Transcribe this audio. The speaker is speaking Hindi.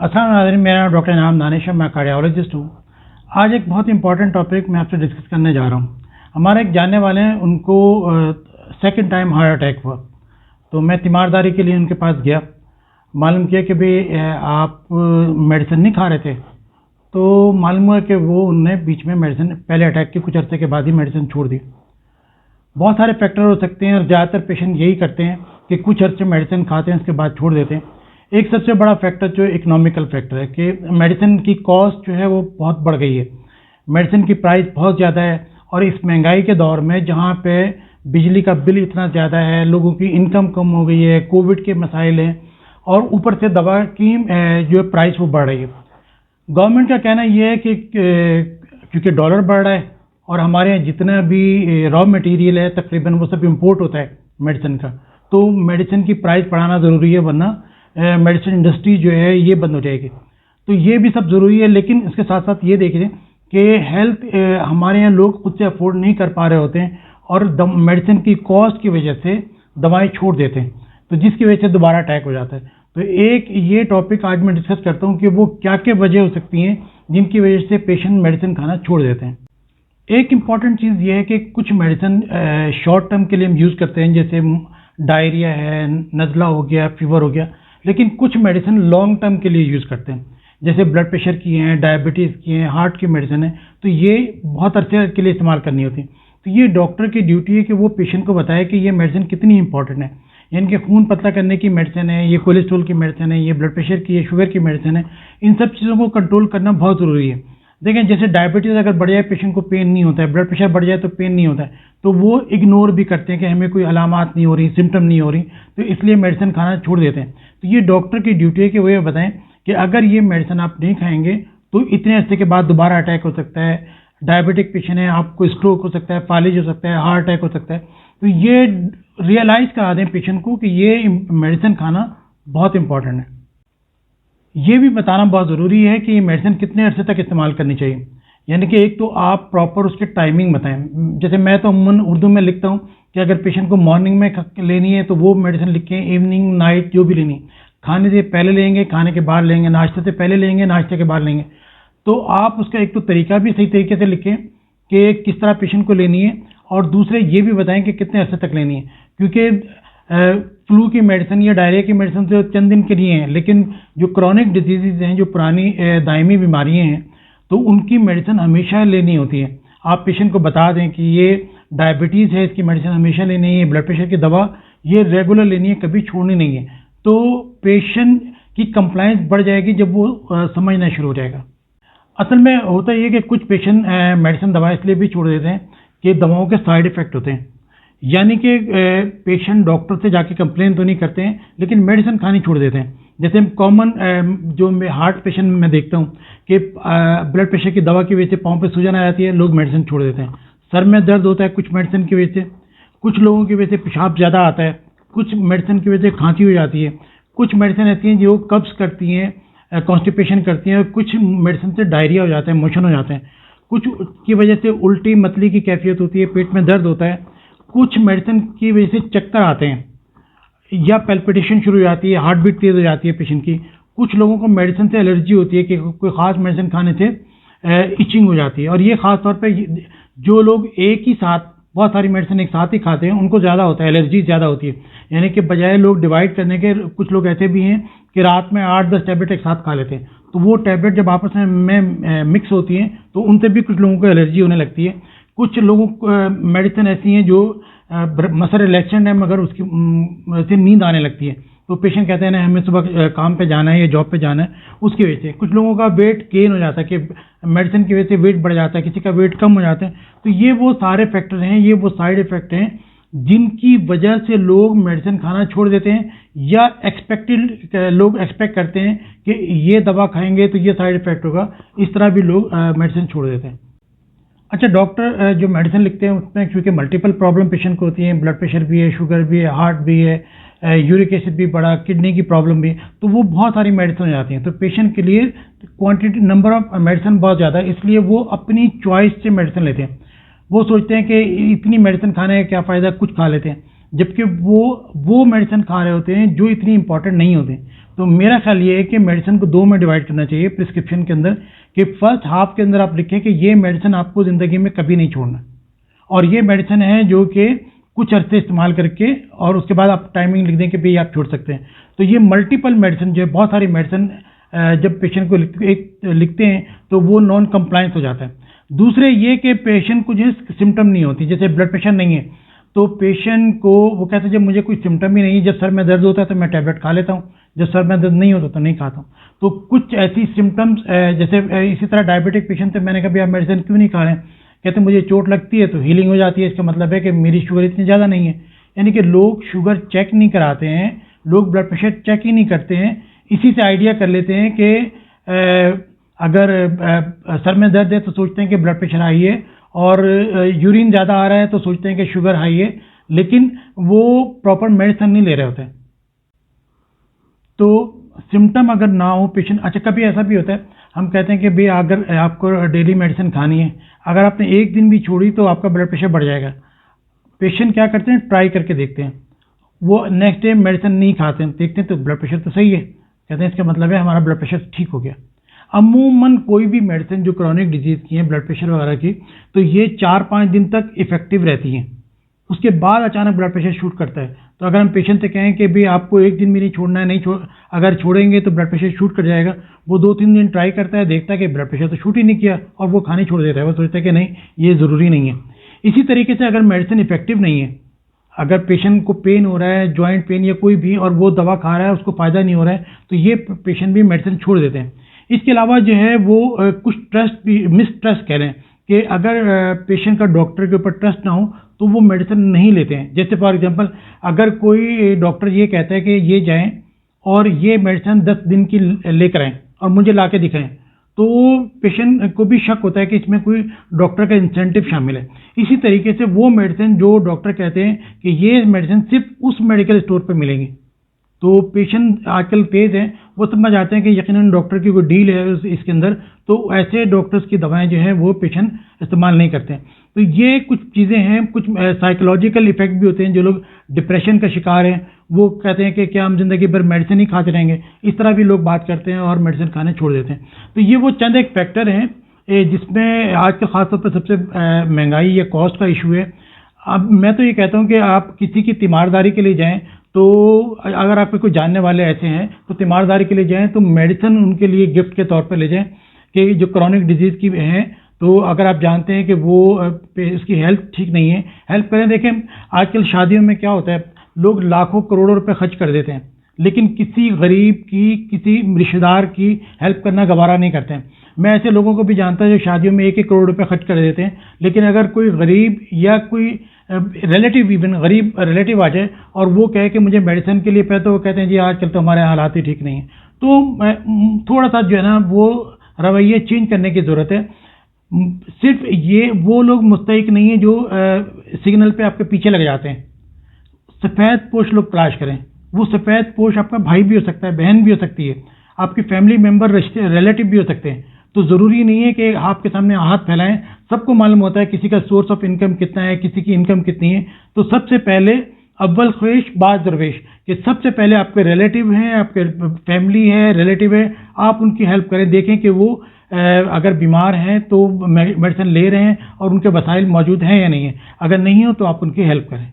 अस्सलाम वालेकुम, मेरा नाम डॉक्टर इनाम दानिश है, मैं कार्डियोलॉजिस्ट हूँ। आज एक बहुत इंपॉर्टेंट टॉपिक मैं आपसे डिस्कस करने जा रहा हूँ। हमारे एक जानने वाले हैं, उनको सेकंड टाइम हार्ट अटैक हुआ, तो मैं तीमारदारी के लिए उनके पास गया। मालूम किया कि भाई आप मेडिसिन नहीं खा रहे थे, तो मालूम हुआ कि वो उनने बीच में मेडिसिन पहले अटैक के कुछ अर्से के बाद ही मेडिसिन छोड़ दी। बहुत सारे फैक्टर हो सकते हैं और ज़्यादातर पेशेंट यही करते हैं कि कुछ अर्से मेडिसिन खाते हैं, उसके बाद छोड़ देते हैं। एक सबसे बड़ा फैक्टर जो इकोनॉमिकल फैक्टर है कि मेडिसिन की कॉस्ट जो है वो बहुत बढ़ गई है, मेडिसिन की प्राइस बहुत ज़्यादा है। और इस महंगाई के दौर में जहाँ पे बिजली का बिल इतना ज़्यादा है, लोगों की इनकम कम हो गई है, कोविड के मसाइल हैं और ऊपर से दवा की जो प्राइस वो बढ़ रही है। गवर्नमेंट का कहना यह है कि क्योंकि डॉलर बढ़ रहा है और हमारे यहाँ जितना भी रॉ मटेरियल है तकरीबन वो सब इंपोर्ट होता है मेडिसिन का, तो मेडिसिन की प्राइस बढ़ाना ज़रूरी है, वरना मेडिसिन इंडस्ट्री जो है ये बंद हो जाएगी। तो ये भी सब ज़रूरी है, लेकिन इसके साथ साथ ये देखें कि हेल्थ हमारे यहाँ लोग खुद से अफोर्ड नहीं कर पा रहे होते हैं और मेडिसिन की कॉस्ट की वजह से दवाएं छोड़ देते हैं, तो जिसकी वजह से दोबारा अटैक हो जाता है। तो एक ये टॉपिक आज मैं डिस्कस करता हूँ कि वो क्या क्या वजह हो सकती हैं जिनकी वजह से पेशेंट मेडिसिन खाना छोड़ देते हैं। एक इम्पॉर्टेंट चीज़ ये है कि कुछ मेडिसिन शॉर्ट टर्म के लिए हम यूज़ करते हैं, जैसे डायरिया है, नज़ला हो गया, फीवर हो गया, लेकिन कुछ मेडिसिन लॉन्ग टर्म के लिए यूज़ करते हैं, जैसे ब्लड प्रेशर की हैं, डायबिटीज़ की हैं, हार्ट की मेडिसिन है, तो ये बहुत अरसे के लिए इस्तेमाल करनी होती है। तो ये डॉक्टर की ड्यूटी है कि वो पेशेंट को बताए कि ये मेडिसिन कितनी इंपॉर्टेंट है, यानी कि खून पतला करने की मेडिसिन है, ये कोलेस्ट्रॉल की मेडिसिन है, ये ब्लड प्रेशर की, ये शुगर की मेडिसिन है। इन सब चीज़ों को कंट्रोल करना बहुत ज़रूरी है। देखें, जैसे डायबिटीज़ अगर बढ़ जाए पेशेंट को पेन नहीं होता है, ब्लड प्रेशर बढ़ जाए तो पेन नहीं होता है, तो वो इग्नोर भी करते हैं कि हमें कोई अलामात नहीं हो रही, सिम्टम नहीं हो रही, तो इसलिए मेडिसिन खाना छोड़ देते हैं। तो ये डॉक्टर की ड्यूटी है कि वो ये बताएं कि अगर ये मेडिसिन आप नहीं खाएंगे तो इतने अर्से के बाद दोबारा अटैक हो सकता है, डायबिटिक पेशेंट है, आपको स्ट्रोक हो सकता है, फालिज हो सकता है, हार्ट अटैक हो सकता है। तो ये रियलाइज़ करा दें पेशेंट को कि ये मेडिसिन खाना बहुत इंपॉर्टेंट है। ये भी बताना बहुत ज़रूरी है कि ये मेडिसिन कितने अरसे तक इस्तेमाल करनी चाहिए, यानी कि एक तो आप प्रॉपर उसकी टाइमिंग बताएं। जैसे मैं तो अमूमन उर्दू में लिखता हूँ कि अगर पेशेंट को मॉर्निंग में लेनी है तो वो मेडिसिन लिखें, इवनिंग, नाइट, जो भी लेनी, खाने से पहले लेंगे, खाने के बाद लेंगे, नाश्ते से पहले लेंगे, नाश्ते के बाद लेंगे। तो आप उसका एक तो तरीका भी सही तरीके से लिखें कि किस तरह पेशेंट को लेनी है, और दूसरे ये भी बताएं कि कितने अरसे तक लेनी है, क्योंकि फ्लू की मेडिसिन या डायरिया की मेडिसिन तो चंद दिन के लिए हैं, लेकिन जो क्रॉनिक डिजीज़ हैं, जो पुरानी दायमी बीमारियां हैं, तो उनकी मेडिसिन हमेशा लेनी होती है। आप पेशेंट को बता दें कि ये डायबिटीज़ है, इसकी मेडिसिन हमेशा लेनी है, ब्लड प्रेशर की दवा ये रेगुलर लेनी है, कभी छोड़नी नहीं है। तो पेशेंट की कंप्लायंस बढ़ जाएगी जब वो समझना शुरू हो जाएगा। असल में होता ये कि कुछ पेशेंट मेडिसिन दवा इसलिए भी छोड़ देते हैं कि दवाओं के साइड इफ़ेक्ट होते हैं, यानी कि पेशेंट डॉक्टर से जाके कंप्लेन तो नहीं करते हैं लेकिन मेडिसिन खानी छोड़ देते हैं। जैसे कॉमन जो मैं हार्ट पेशेंट में देखता हूँ कि ब्लड प्रेशर की दवा की वजह से पाँव पे सूजन आ जाती है, लोग मेडिसिन छोड़ देते हैं। सर में दर्द होता है कुछ मेडिसिन की वजह से, कुछ लोगों की वजह से पेशाब ज़्यादा आता है, कुछ मेडिसिन की वजह से खांसी हो जाती है, कुछ मेडिसिन ऐसी हैं जो कब्ज़ करती हैं, कॉन्स्टिपेशन करती हैं, कुछ मेडिसिन से डायरिया हो जाता है, मोशन हो जाते हैं, कुछ की वजह से उल्टी मतली की कैफियत होती है, पेट में दर्द होता है, कुछ मेडिसिन की वजह से चक्कर आते हैं या पैल्पिटेशन शुरू हो जाती है, हार्ट बीट तेज़ हो जाती है पेशेंट की। कुछ लोगों को मेडिसिन से एलर्जी होती है कि कोई ख़ास मेडिसिन खाने से इचिंग हो जाती है, और ये ख़ास तौर पे जो लोग एक ही साथ बहुत सारी मेडिसिन एक साथ ही खाते हैं उनको ज़्यादा होता है, एलर्जी ज़्यादा होती है। यानी कि बजाय लोग डिवाइड करने के, कुछ लोग ऐसे भी हैं कि रात में 8-10 टैबलेट एक साथ खा लेते हैं, तो वो टैबलेट जब आपस में मिक्स होती हैं तो उनसे भी कुछ लोगों को एलर्जी होने लगती है। कुछ लोगों को मेडिसिन ऐसी हैं जो मसल रिलैक्सेंट है मगर उसकी से नींद आने लगती है, तो पेशेंट कहते हैं ना हमें सुबह काम पे जाना है या जॉब पे जाना है, उसकी वजह से। कुछ लोगों का वेट गेन हो जाता है कि मेडिसिन की वजह से वेट बढ़ जाता है, किसी का वेट कम हो जाता है। तो ये वो सारे फैक्टर हैं, ये वो साइड इफ़ेक्ट हैं जिनकी वजह से लोग मेडिसिन खाना छोड़ देते हैं, या लोग एक्सपेक्ट करते हैं कि ये दवा खाएंगे तो ये साइड इफ़ेक्ट होगा, इस तरह भी लोग मेडिसिन छोड़ देते हैं। अच्छा, डॉक्टर जो मेडिसिन लिखते हैं उसमें क्योंकि मल्टीपल प्रॉब्लम पेशेंट को होती हैं, ब्लड प्रेशर भी है, शुगर भी है, हार्ट भी है, यूरिक एसिड भी बढ़ा, किडनी की प्रॉब्लम भी है, तो वो बहुत सारी मेडिसिन हो जाती हैं। तो पेशेंट के लिए क्वांटिटी, नंबर ऑफ मेडिसिन बहुत ज़्यादा है, इसलिए वो अपनी चॉइस से मेडिसिन लेते हैं। वो सोचते हैं कि इतनी मेडिसिन खाने का क्या फ़ायदा, कुछ खा लेते हैं, जबकि वो मेडिसिन खा रहे होते हैं जो इतनी इंपॉर्टेंट नहीं होते। तो मेरा ख्याल ये है कि मेडिसिन को 2 में डिवाइड करना चाहिए प्रिस्क्रिप्शन के अंदर, कि फर्स्ट हाफ के अंदर आप लिखें कि ये मेडिसिन आपको ज़िंदगी में कभी नहीं छोड़ना, और ये मेडिसिन है जो कि कुछ अरसे इस्तेमाल करके और उसके बाद आप टाइमिंग लिख दें कि भाई आप छोड़ सकते हैं। तो ये मल्टीपल मेडिसिन जो है, बहुत सारी मेडिसिन जब पेशेंट को लिखते हैं तो वो नॉन कंप्लायंस हो जाता है। दूसरे ये कि पेशेंट को जो है सिम्टम नहीं होती, जैसे ब्लड प्रेशर नहीं है तो पेशेंट को वो कहते हैं जब मुझे कोई सिम्टम ही नहीं है, जब सर में दर्द होता है तो मैं टैबलेट खा लेता हूँ, जब सर में दर्द नहीं होता तो नहीं खाता हूँ। तो कुछ ऐसी सिम्टम्स, जैसे इसी तरह डायबिटिक पेशेंट से मैंने कहा आप मेडिसिन क्यों नहीं खा रहे हैं, कहते मुझे चोट लगती है तो हीलिंग हो जाती है, इसका मतलब है कि मेरी शुगर इतनी ज़्यादा नहीं है। यानी कि लोग शुगर चेक नहीं कराते हैं, लोग ब्लड प्रेशर चेक ही नहीं करते हैं, इसी से आइडिया कर लेते हैं कि अगर सर में दर्द है तो सोचते हैं कि ब्लड प्रेशर हाई है, और यूरिन ज़्यादा आ रहा है तो सोचते हैं कि शुगर हाई है, लेकिन वो प्रॉपर मेडिसिन नहीं ले रहे होते। तो सिम्टम अगर ना हो पेशेंट, अच्छा कभी ऐसा भी होता है हम कहते हैं कि भाई अगर आपको डेली मेडिसिन खानी है, अगर आपने एक दिन भी छोड़ी तो आपका ब्लड प्रेशर बढ़ जाएगा। पेशेंट क्या करते हैं, ट्राई करके देखते हैं, वो नेक्स्ट डे मेडिसिन नहीं खाते हैं, देखते हैं तो ब्लड प्रेशर तो सही है, कहते हैं इसका मतलब है हमारा ब्लड प्रेशर ठीक हो गया। अमूमन कोई भी मेडिसिन जो क्रॉनिक डिजीज़ की है, ब्लड प्रेशर वगैरह की, तो ये 4-5 दिन तक इफेक्टिव रहती हैं, उसके बाद अचानक ब्लड प्रेशर शूट करता है। तो अगर हम पेशेंट से कहें कि भाई आपको एक दिन भी नहीं छोड़ना है, अगर छोड़ेंगे तो ब्लड प्रेशर शूट कर जाएगा, वो 2-3 दिन ट्राई करता है, देखता है कि ब्लड प्रेशर तो शूट ही नहीं किया और वो खाने छोड़ देता है, वो सोचता है कि नहीं ये ज़रूरी नहीं है। इसी तरीके से अगर मेडिसिन इफेक्टिव नहीं है, अगर पेशेंट को पेन हो रहा है, जॉइंट पेन या कोई भी, और वो दवा खा रहा है उसको फ़ायदा नहीं हो रहा है, तो ये पेशेंट भी मेडिसिन छोड़ देते हैं। इसके अलावा जो है वो कुछ ट्रस्ट भी, मिसट्रस्ट कह रहे हैं कि अगर पेशेंट का डॉक्टर के ऊपर ट्रस्ट ना हो तो वो मेडिसिन नहीं लेते हैं। जैसे फॉर एग्जांपल अगर कोई डॉक्टर ये कहता है कि ये जाएं और ये मेडिसिन 10 दिन की लेकर आएँ और मुझे ला के दिखाएँ, तो पेशेंट को भी शक होता है कि इसमें कोई डॉक्टर का इंसेंटिव शामिल है। इसी तरीके से वो मेडिसिन जो डॉक्टर कहते हैं कि ये मेडिसिन सिर्फ उस मेडिकल स्टोर पर मिलेंगी, तो पेशेंट आजकल तेज़ हैं, वो समझ आते हैं कि यकीनन डॉक्टर की कोई डील है इसके अंदर, तो ऐसे डॉक्टर्स की दवाएं जो हैं वो पेशेंट इस्तेमाल नहीं करते हैं। तो ये कुछ चीज़ें हैं, कुछ साइकोलॉजिकल इफेक्ट भी होते हैं। जो लोग डिप्रेशन का शिकार हैं वो कहते हैं कि क्या हम ज़िंदगी भर मेडिसिन ही खाते रहेंगे, इस तरह भी लोग बात करते हैं और मेडिसिन खाने छोड़ देते हैं। तो ये वो चंद एक फैक्टर हैं जिसमें आजकल ख़ासतौर पर सबसे महंगाई या कॉस्ट का इशू है। अब मैं तो ये कहता हूँ कि आप किसी की तीमारदारी के लिए जाएँ, तो अगर आपके कोई जानने वाले ऐसे हैं तो तीमारदारी के लिए जाएं तो मेडिसिन उनके लिए गिफ्ट के तौर पर ले जाएं, कि जो क्रॉनिक डिजीज़ की हैं, तो अगर आप जानते हैं कि वो उसकी हेल्थ ठीक नहीं है, हेल्प करें। देखें आजकल शादियों में क्या होता है, लोग लाखों करोड़ों रुपए खर्च कर देते हैं, लेकिन किसी गरीब की, किसी रिश्तेदार की हेल्प करना गवारा नहीं करते हैं। मैं ऐसे लोगों को भी जानता हूं जो शादियों में 1-1 करोड़ रुपए खर्च कर देते हैं, लेकिन अगर कोई गरीब या कोई रिलेटिव, इवन गरीब रिलेटिव आ जाए और वो कहे कि मुझे मेडिसिन के लिए पैसे, तो वो कहते हैं जी आजकल तो हमारे हालात ही ठीक नहीं है। तो थोड़ा सा जो है ना वो रवैये चेंज करने की ज़रूरत है। सिर्फ ये वो लोग मुस्तहिक नहीं है जो सिग्नल पे आपके पीछे लग जाते हैं। सफ़ेद पोश लोग तलाश करें, वो सफ़ेद पोश आपका भाई भी हो सकता है, बहन भी हो सकती है, आपकी फैमिली मेम्बर, रिलेटिव भी हो सकते हैं। तो ज़रूरी नहीं है कि आपके सामने हाथ फैलाएं। सबको मालूम होता है किसी का सोर्स ऑफ इनकम कितना है, किसी की इनकम कितनी है। तो सबसे पहले अव्वल ख्वेश बाद दरवेश, कि सबसे पहले आपके रिलेटिव हैं, आपके फैमिली है, रिलेटिव है, आप उनकी हेल्प करें। देखें कि वो अगर बीमार हैं तो मेडिसिन ले रहे हैं और उनके वसाइल मौजूद हैं या नहीं है। अगर नहीं हो तो आप उनकी हेल्प करें।